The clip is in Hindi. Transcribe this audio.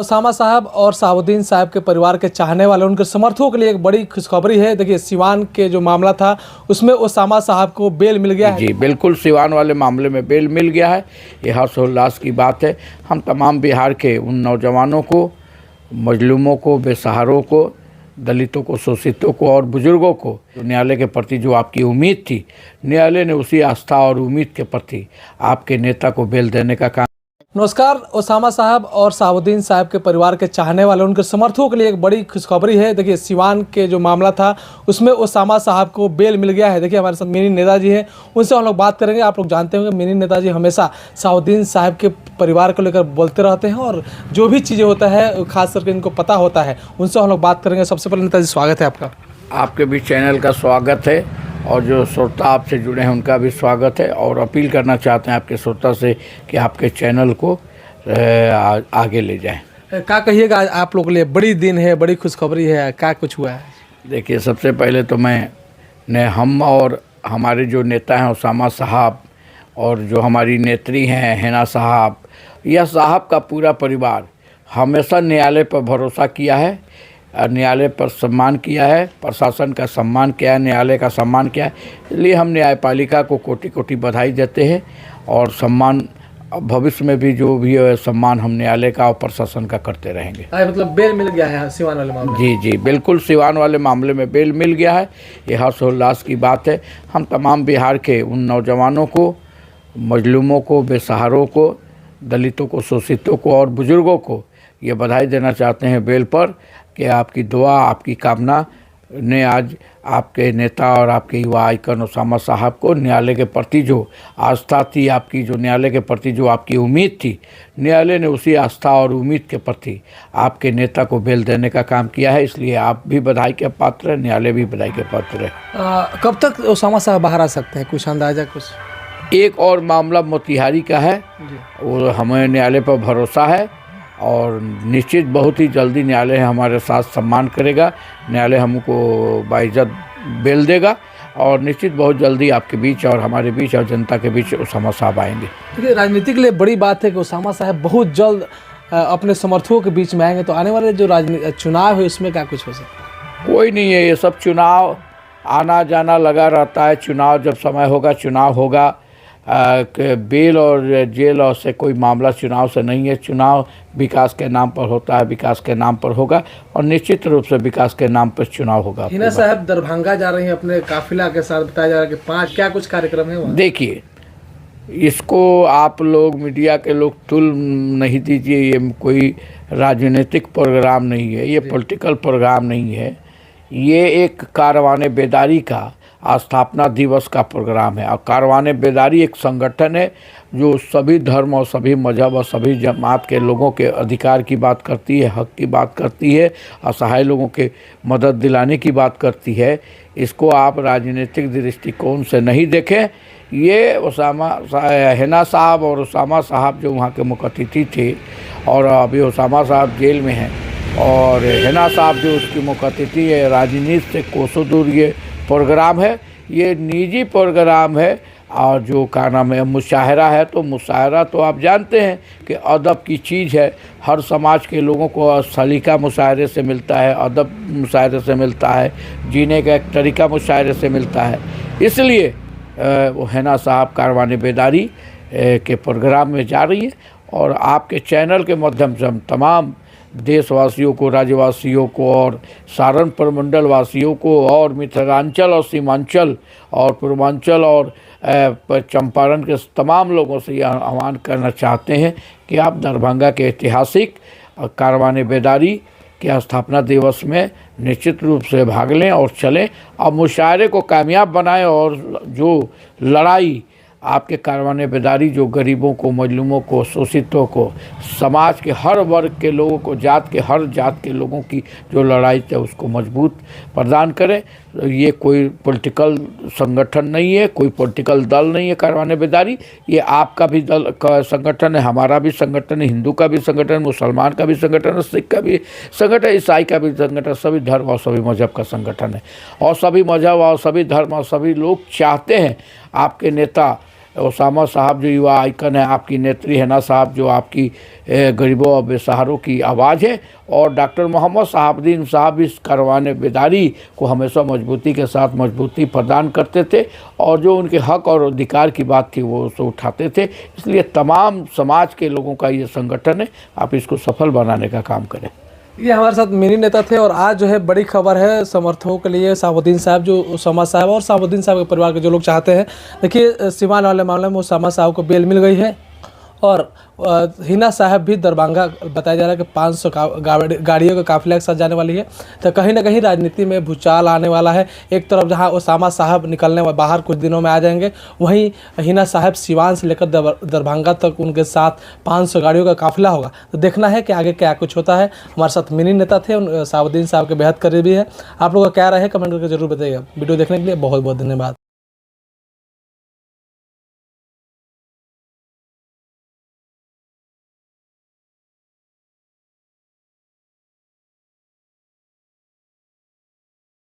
ओसामा साहब और शहाबुद्दीन साहब के परिवार के चाहने वाले उनके समर्थकों के लिए एक बड़ी खुशखबरी है। देखिए, सिवान के जो मामला था उसमें ओसामा साहब को बेल मिल गया है। जी बिल्कुल, सिवान वाले मामले में बेल मिल गया है। ये हर्षोल्लास की बात है। हम तमाम बिहार के उन नौजवानों को, मजलूमों को, बेसहारों को, दलितों को, शोषितों को और बुजुर्गों को न्यायालय के प्रति जो आपकी उम्मीद थी, न्यायालय ने उसी आस्था और उम्मीद के प्रति आपके नेता को बेल देने का काम। नमस्कार। ओसामा साहब और शहाबुद्दीन साहब के परिवार के चाहने वाले उनके समर्थकों के लिए एक बड़ी खुशखबरी है। देखिए, सिवान के जो मामला था उसमें ओसामा साहब को बेल मिल गया है। देखिए, हमारे साथ मिनी नेताजी हैं, उनसे हम लोग बात करेंगे। आप लोग जानते होंगे मिनी नेताजी हमेशा शहाबुद्दीन साहब के परिवार को लेकर बोलते रहते हैं और जो भी चीज़ें होता है खास करके इनको पता होता है। उनसे हम लोग बात करेंगे। सबसे पहले नेताजी, स्वागत है आपका। आपके भी चैनल का स्वागत है और जो श्रोता आपसे जुड़े हैं उनका भी स्वागत है। और अपील करना चाहते हैं आपके श्रोता से कि आपके चैनल को आगे ले जाएं। क्या कहिएगा, आप लोगों के लिए बड़ी दिन है, बड़ी खुशखबरी है, क्या कुछ हुआ है? देखिए, सबसे पहले तो हम और हमारे जो नेता हैं ओसामा साहब और जो हमारी नेत्री हैं हिना साहब, यह साहब का पूरा परिवार हमेशा न्यायालय पर भरोसा किया है, न्यायालय पर सम्मान किया है, प्रशासन का सम्मान किया है, न्यायालय का सम्मान किया है। इसलिए हम न्यायपालिका को कोटि कोटि बधाई देते हैं और सम्मान भविष्य में भी जो भी सम्मान हम न्यायालय का और प्रशासन का करते रहेंगे। मतलब बेल मिल गया है सिवान वाले मामले? जी जी बिल्कुल, सिवान वाले मामले में बेल मिल गया है। ये हर्षोल्लास की बात है। हम तमाम बिहार के उन नौजवानों को, मजलूमों को, बेसहारों को, दलितों को, शोषितों को और बुजुर्गों को ये बधाई देना चाहते हैं बेल पर कि आपकी दुआ, आपकी कामना ने आज आपके नेता और आपके युवा आइकन ओसामा साहब को न्यायालय के प्रति जो आस्था थी, आपकी जो न्यायालय के प्रति जो आपकी उम्मीद थी, न्यायालय ने उसी आस्था और उम्मीद के प्रति आपके नेता को बेल देने का काम किया है। इसलिए आप भी बधाई के पात्र हैं, न्यायालय भी बधाई के पात्र है। कब तक ओसामा साहब बाहर आ सकते हैं, कुछ अंदाजा? कुछ एक और मामला मोतिहारी का है, वो हमें न्यायालय पर भरोसा है और निश्चित बहुत ही जल्दी न्यायालय हमारे साथ सम्मान करेगा। न्यायालय हमको बाइज्जत बेल देगा और निश्चित बहुत जल्दी आपके बीच और हमारे बीच और जनता के बीच ओसामा साहब आएंगे। देखिए, राजनीति के लिए बड़ी बात है कि ओसामा साहब बहुत जल्द अपने समर्थकों के बीच में आएंगे। तो आने वाले जो चुनाव है उसमें क्या कुछ हो सकता है? कोई नहीं है, ये सब चुनाव आना जाना लगा रहता है। चुनाव जब समय होगा चुनाव होगा। बेल और जेल और से कोई मामला चुनाव से नहीं है। चुनाव विकास के नाम पर होता है, विकास के नाम पर होगा और निश्चित रूप से विकास के नाम पर चुनाव होगा। हिना साहब दरभंगा जा रही हैं अपने काफिला के साथ, बताया जा रहा है कि 5 क्या कुछ कार्यक्रम है वहाँ? देखिए, इसको आप लोग मीडिया के लोग तुल नहीं दीजिए। ये कोई राजनीतिक प्रोग्राम नहीं है, ये पॉलिटिकल प्रोग्राम नहीं है। ये एक कारवाने बेदारी का स्थापना दिवस का प्रोग्राम है। और कारवाने बेदारी एक संगठन है जो सभी धर्म और सभी मजहब और सभी जमात के लोगों के अधिकार की बात करती है, हक की बात करती है, असहाय लोगों के मदद दिलाने की बात करती है। इसको आप राजनीतिक दृष्टिकोण से नहीं देखें। ये हिना साहब और ओसामा साहब जो वहाँ के मुख्य अतिथि थे और अभी ओसामा साहब जेल में हैं और हिना साहब जो उसकी मुख्य अतिथि है, राजनीति से कोसों दूर ये प्रोग्राम है। ये निजी प्रोग्राम है और जो का नाम है मुशायरा है। तो मुशायरा तो आप जानते हैं कि अदब की चीज़ है। हर समाज के लोगों को सलीका मुशायरे से मिलता है, अदब मुशायरे से मिलता है, जीने का एक तरीका मुशायरे से मिलता है। इसलिए वो हिना साहब कारवाने बेदारी के प्रोग्राम में जा रही है और आपके चैनल के माध्यम से हम तमाम देशवासियों को, राज्यवासियों को और सहारनपुर मंडल वासियों को और मिथिलांचल और सीमांचल और पूर्वांचल और चंपारण के तमाम लोगों से यह आह्वान करना चाहते हैं कि आप दरभंगा के ऐतिहासिक कारवाने बेदारी के स्थापना दिवस में निश्चित रूप से भाग लें और चलें और मुशायरे को कामयाब बनाएं और जो लड़ाई आपके कारवाने बेदारी जो गरीबों को, मजलूमों को, शोषितों को, समाज के हर वर्ग के लोगों को, जात के हर जात के लोगों की जो लड़ाई है उसको मजबूत प्रदान करें। ये कोई पॉलिटिकल संगठन नहीं है, कोई पॉलिटिकल दल नहीं है कारवाने बेदारी। ये आपका भी दल का संगठन है, हमारा भी संगठन है, हिंदू का भी संगठन, मुसलमान का भी संगठन है, सिख का भी संगठन, ईसाई का भी संगठन, सभी धर्म और सभी मजहब का संगठन है। और सभी मजहब और सभी धर्म और सभी लोग चाहते हैं आपके नेता ओसामा साहब जो युवा आइकन है, आपकी नेत्री हिना साहब जो आपकी गरीबों और बेसहारों की आवाज़ है, और डॉक्टर मोहम्मद शहाबुद्दीन साहब इस कारवाने बेदारी को हमेशा मजबूती के साथ मजबूती प्रदान करते थे, और जो उनके हक और अधिकार की बात थी वो उसको उठाते थे। इसलिए तमाम समाज के लोगों का ये संगठन है, आप इसको सफल बनाने का काम करें। ये हमारे साथ मिनी नेता थे, और आज जो है बड़ी खबर है समर्थकों के लिए। शहाबुद्दीन साहब, जो ओसामा साहब और शहाबुद्दीन साहब के परिवार के जो लोग चाहते हैं, देखिए सिवान वाले मामले में ओसामा साहब को बेल मिल गई है, और हिना साहब भी दरभंगा बताया जा रहा है कि 500 गाड़ियों के काफिले के साथ जाने वाली है। तो कहीं ना कहीं राजनीति में भूचाल आने वाला है। एक तरफ जहां ओसामा साहब निकलने बाहर कुछ दिनों में आ जाएंगे, वहीं हिना साहब सिवान से लेकर दरभंगा तक उनके साथ 500 गाड़ियों का काफिला होगा। तो देखना है कि आगे क्या कुछ होता है। हमारे साथ मिनी नेता थे, शहाबुद्दीन साहब के बेहद करीबी है। आप लोगों का क्या राय है कमेंट करके जरूर बताइएगा। वीडियो देखने के लिए बहुत बहुत धन्यवाद।